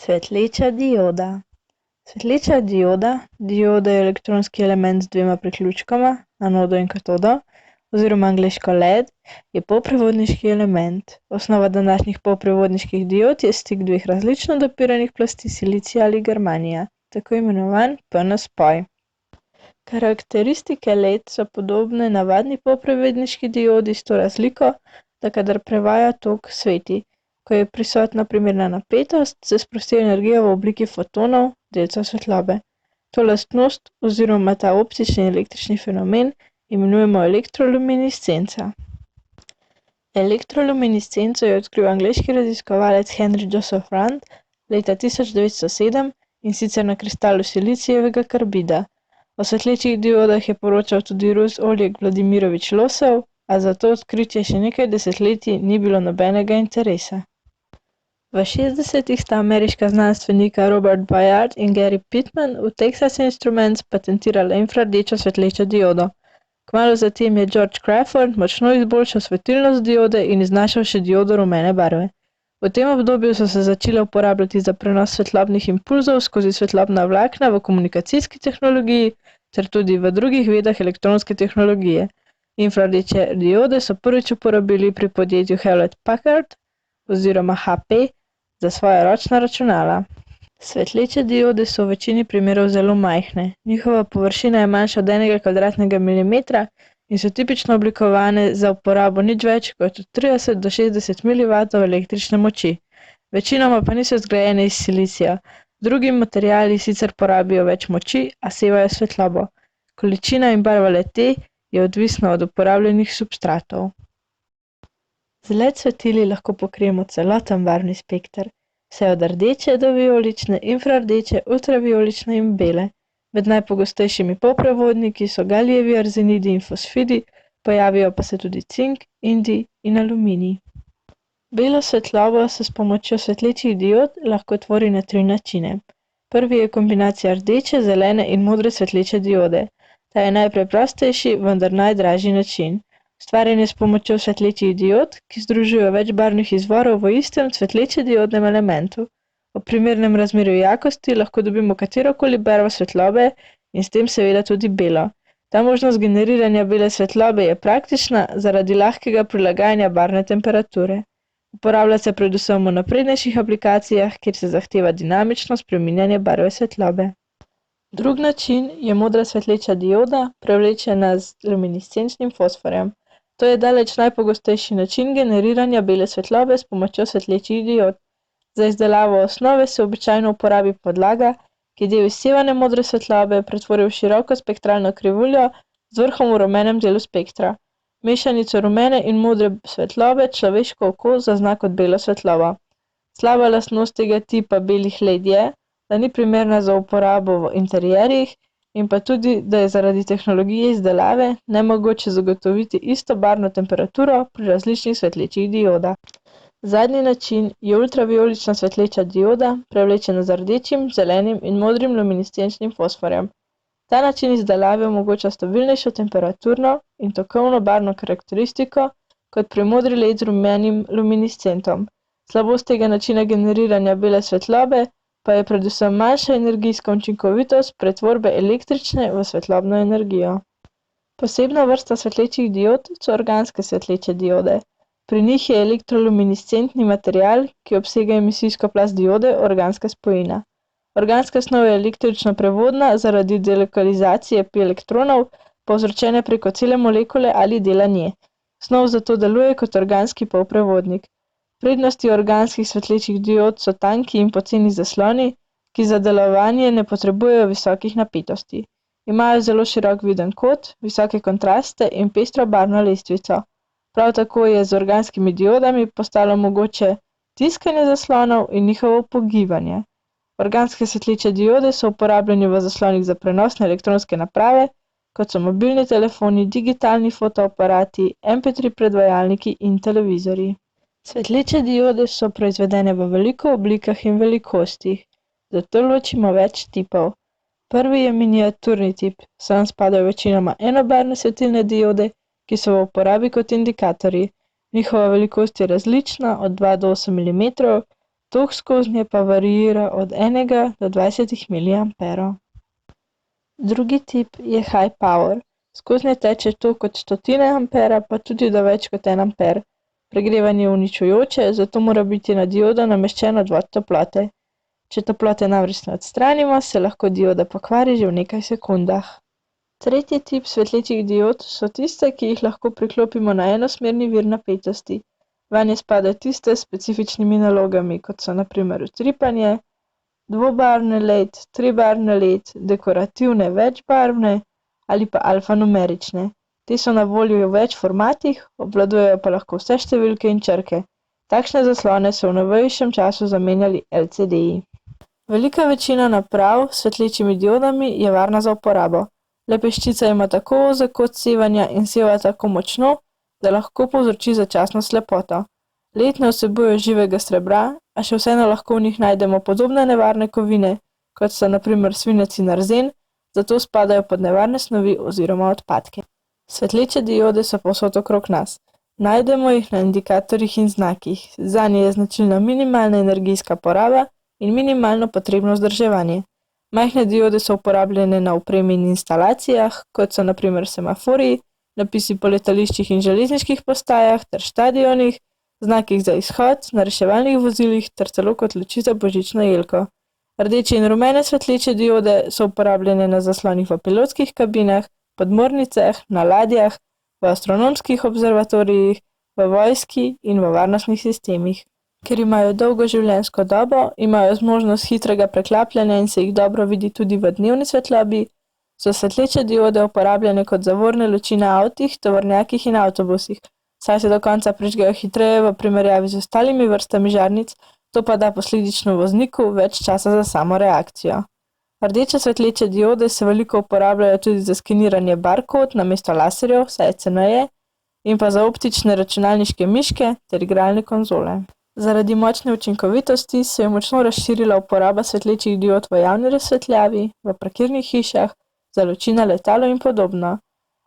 Svetleča dioda. Svetleča dioda je elektronski element z dvema priključkoma, anodo in katodo, oziroma angleško LED, je polprevodniški element. Osnova današnjih polprevodniških diod je stik dveh različno dopiranih plasti silicija ali germanija, tako imenovan PN-spoj. Karakteristike LED so podobne navadni polprevodniški diodi s to razliko, da kadar prevaja tok, sveti. Ko je prisotna primerna napetost, se sprosti energija v obliki fotonov, delcev svetlobe. To lastnost oziroma ta optični električni fenomen imenujemo elektroluminiscenca. Elektroluminiscenco je odkril angleški raziskovalec Henry Joseph Rand leta 1907, in sicer na kristalu silicijevega karbida. O svetlečih diodah je poročal tudi Rus Oleg Vladimirovič Losov, a za to odkritje še nekaj desetletij ni bilo nobenega interesa. V 60-ih sta ameriška znanstvenika Robert Ballard in Gary Pitman v Texas Instruments patentirala infrardečo svetlečo diodo. Kmalu zatem je George Crawford močno izboljšal svetilnost diode in iznašel še diodo rumene barve. V tem obdobju so se začele uporabljati za prenos svetlobnih impulzov skozi svetlobna vlakna v komunikacijski tehnologiji ter tudi v drugih vedah elektronske tehnologije. Infrardeče diode so prvič uporabili pri podjetju Hewlett Packard oziroma HP za svoja ročna računala. Svetleče diode so v večini primerov zelo majhne. Njihova površina je manjša od 1 kvadratnega milimetra in so tipično oblikovane za uporabo nič več kot od 30 do 60 mW električne moči. Večinoma pa niso zgrajene iz silicija. Drugi materiali sicer porabijo več moči, a sevajo svetlobo. Količina in barva le-te je odvisna od uporabljenih substratov. Z LED svetili lahko pokrijemo celoten barvni spekter, vse od rdeče do vijolične, infrardeče, ultravijolične in bele. Med najpogostejšimi polprevodniki so galijevi arzenidi in fosfidi, pojavijo pa se tudi cink, indij in aluminij. Belo svetlobo se s pomočjo svetlečih diod lahko tvori na 3 načine. Prvi je kombinacija rdeče, zelene in modre svetleče diode. Ta je najpreprostejši, vendar najdražji način. Ustvarjen je s pomočjo svetlečih diod, ki združujejo več barvnih izvorov v istem svetleče diodnem elementu. Ob primernem razmerju jakosti lahko dobimo katerokoli barvo svetlobe in s tem seveda tudi belo. Ta možnost generiranja bele svetlobe je praktična zaradi lahkega prilagajanja barvne temperature. Uporablja se predvsem v naprednejših aplikacijah, kjer se zahteva dinamično spreminjanje barve svetlobe. Drug način je modra svetleča dioda, prevlečena z luminiscenčnim fosforjem. To je daleč najpogostejši način generiranja bele svetlobe s pomočjo svetlečih diod. Za izdelavo osnove se običajno uporabi podlaga, ki del izsevane modre svetlobe pretvori v široko spektralno krivuljo z vrhom v rumenem delu spektra. Mešanico rumene in modre svetlobe človeško oko zazna kot belo svetlobo. Slaba lastnost tega tipa belih LED je, da ni primerna za uporabo v interierjih in pa tudi, da je zaradi tehnologije izdelave nemogoče zagotoviti isto barvno temperaturo pri različnih svetlečih diodah. Zadnji način je ultravijolična svetleča dioda, prevlečena z rdečim, zelenim in modrim luminiscenčnim fosforjem. Ta način izdelave omogoča stabilnejšo temperaturno in tokovno barvno karakteristiko kot pri modri LED z rumenim luminiscentom. Slabost tega načina generiranja bele svetlobe pa je predvsem manjša energijska učinkovitost pretvorbe električne v svetlobno energijo. Posebna vrsta svetlečih diod so organske svetleče diode. Pri njih je elektroluminiscentni material, ki obsega emisijsko plast diode, organska spojina. Organska snov je električno prevodna zaradi delokalizacije pi elektronov, povzročene preko cele molekule ali dela nje. Snov zato deluje kot organski polprevodnik. Prednosti organskih svetlečih diod so tanki in poceni zasloni, ki za delovanje ne potrebujejo visokih napetosti. Imajo zelo širok viden kot, visoke kontraste in pestro barvno lestvico. Prav tako je z organskimi diodami postalo mogoče tiskanje zaslonov in njihovo pogibanje. Organske svetleče diode so uporabljene v zaslonih za prenosne elektronske naprave, kot so mobilni telefoni, digitalni fotoaparati, MP3 predvajalniki in televizorji. Svetleče diode so proizvedene v veliko oblikah in velikostih, zato ločimo več tipov. Prvi je miniaturni tip, sem spadajo večinoma enobarvne svetilne diode, ki so v uporabi kot indikatorji. Njihova velikost je različna od 2 do 8 mm, Tok skoznje pa variira od 1 do 20 mA. Drugi tip je high power. Skoznje teče tok od 100 A pa tudi do več kot 1 A. Pregrevanje je uničujoče, zato mora biti na diodo nameščen odvod toplote. Če toplote namreč ne odstranimo, se lahko dioda pokvari že v nekaj sekundah. Tretji tip svetlečih diod so tiste, ki jih lahko priklopimo na enosmerni vir napetosti. Vanje spadajo tiste s specifičnimi nalogami, kot so na primer utripanje, dvobarvne LED, tribarvne LED, dekorativne večbarvne ali pa alfanumerične. Te so na voljo v več formatih, obvladujejo pa lahko vse številke in črke. Takšne zaslone so v novejšem času zamenjali LCD-ji. Velika večina naprav s svetlečimi diodami je varna za uporabo. Le peščica ima tako ozek kot sevanja in seva tako močno, da lahko povzroči začasno slepoto. LED ne vsebujejo živega srebra, a še vseeno lahko v njih najdemo podobne nevarne kovine, kot so na primer svinec in arzen, zato spadajo pod nevarne snovi oziroma odpadke. Svetleče diode so povsod okrog nas. Najdemo jih na indikatorjih in znakih. Zanje je značilna minimalna energijska poraba in minimalno potrebno vzdrževanje. Majhne diode so uporabljene na opremi in instalacijah, kot so na primer semaforiji, napisi po letališčih in železniških postajah ter štadionih, znakih za izhod, na reševalnih vozilih ter celo kot luči za božično jelko. Rdeče in rumene svetleče diode so uporabljene na zaslonih v pilotskih kabinah, podmornicah, na ladjah, v astronomskih observatorijih, v vojski in v varnostnih sistemih. Ker imajo dolgo življenjsko dobo, imajo zmožnost hitrega preklapljanja in se jih dobro vidi tudi v dnevni svetlobi, so svetleče diode uporabljene kot zavorne luči na avtih, tovornjakih in avtobusih, saj se do konca prižgejo hitreje v primerjavi z ostalimi vrstami žarnic, to pa da posledično vozniku več časa za samo reakcijo. Rdeče svetleče diode se veliko uporabljajo tudi za skeniranje barkod namesto laserjev, saj je ceneje, in pa za optične računalniške miške ter igralne konzole. Zaradi močne učinkovitosti se je močno razširila uporaba svetlečih diod v javni razsvetljavi, v parkirnih hišah, za luči na letalo in podobno.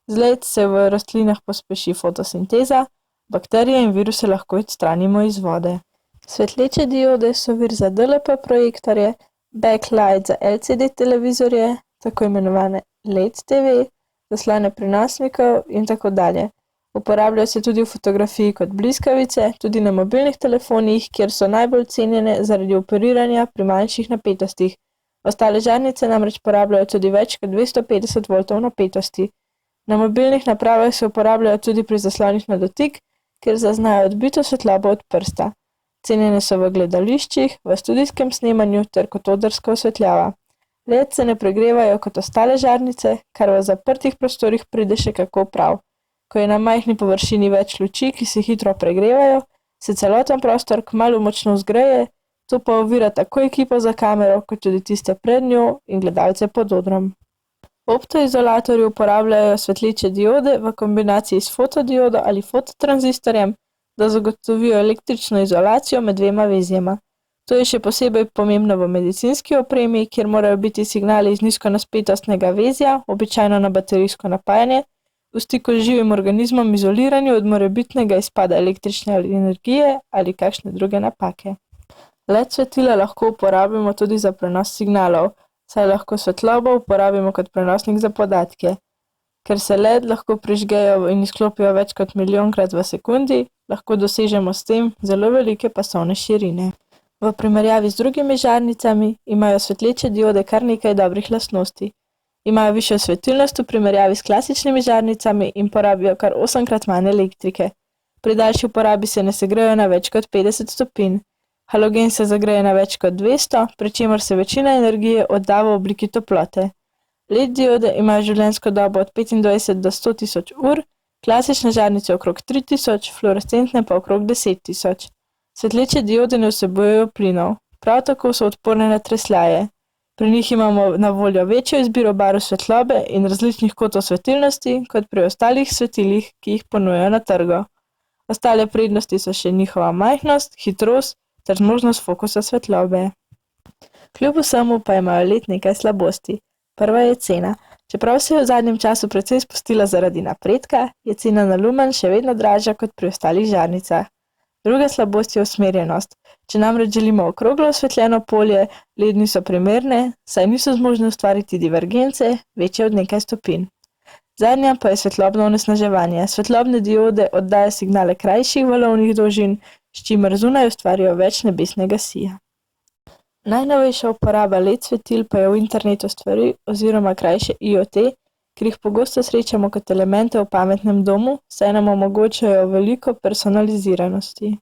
Z LED se v rastlinah pospeši fotosinteza, bakterije in viruse lahko odstranimo iz vode. Svetleče diode so vir za DLP projektorje, backlight za LCD televizorje, tako imenovane LED TV, zaslone prenosnikov in tako dalje. Uporabljajo se tudi v fotografiji kot bliskavice, tudi na mobilnih telefonih, kjer so najbolj cenjene zaradi operiranja pri manjših napetostih. Ostale žarnice namreč porabljajo tudi več kot 250 V napetosti. Na mobilnih napravah se uporabljajo tudi pri zaslonih na dotik, kjer zaznajo odbito svetlobo od prsta. Cenjene so v gledališčih, v studijskem snemanju ter kot odrska osvetljava. LED se ne pregrevajo kot ostale žarnice, kar v zaprtih prostorih pride še kako prav. Ko je na majhni površini več luči, ki se hitro pregrevajo, se celoten prostor kmalu močno zgreje, to pa ovira tako ekipo za kamero, kot tudi tiste pred njo in gledalce pod odrom. Optoizolatorji uporabljajo svetleče diode v kombinaciji s fotodiodo ali fototranzistorjem, da zagotovijo električno izolacijo med dvema vezjema. To je še posebej pomembno v medicinski opremi, kjer morajo biti signali iz nizkonaspetostnega vezja, običajno na baterijsko napajanje, v stiku z živim organizmom izolirani od morebitnega izpada električne energije ali kakšne druge napake. LED svetila lahko uporabimo tudi za prenos signalov, saj lahko svetlobo uporabimo kot prenosnik za podatke. Ker se LED lahko prižgejo in izklopijo več kot milijonkrat v sekundi, lahko dosežemo s tem zelo velike pasovne širine. V primerjavi z drugimi žarnicami imajo svetleče diode kar nekaj dobrih lastnosti. Imajo višjo svetilnost v primerjavi s klasičnimi žarnicami in porabijo kar 8-krat manj elektrike. Pri daljši uporabi se ne segrejo na več kot 50 stopinj. Halogen se zagreje na več kot 200, pri čemer se večina energije odda v obliki toplote. LED diode imajo življenjsko dobo od 25 do 100 tisoč ur, klasične žarnice okrog 3000, fluorescentne pa okrog 10 tisoč. Svetleče diode ne vsebujejo plinov, prav tako so odporne na tresljaje. Pri njih imamo na voljo večjo izbiro barv svetlobe in različnih kotov svetilnosti, kot pri ostalih svetilih, ki jih ponujajo na trgu. Ostale prednosti so še njihova majhnost, hitrost ter zmožnost fokusa svetlobe. Kljub vsemu pa imajo LED nekaj slabosti. Prva je cena. Čeprav se je v zadnjem času precej spustila zaradi napredka, je cena na lumen še vedno dražja kot pri ostalih žarnicah. Druga slabost je usmerjenost. Če namreč želimo okroglo osvetljeno polje, LED niso primerne, saj niso zmožni ustvariti divergence, večje od nekaj stopinj. Zadnja pa je svetlobno onesnaževanje. Svetlobne diode oddajo signale krajših valovnih dolžin, s čimer zunaj ustvarijo več nebesnega sija. Najnovejša uporaba LED svetil pa je v internetu stvari oziroma krajše IoT, ker jih pogosto srečamo kot elemente v pametnem domu, saj nam omogočajo veliko personaliziranosti.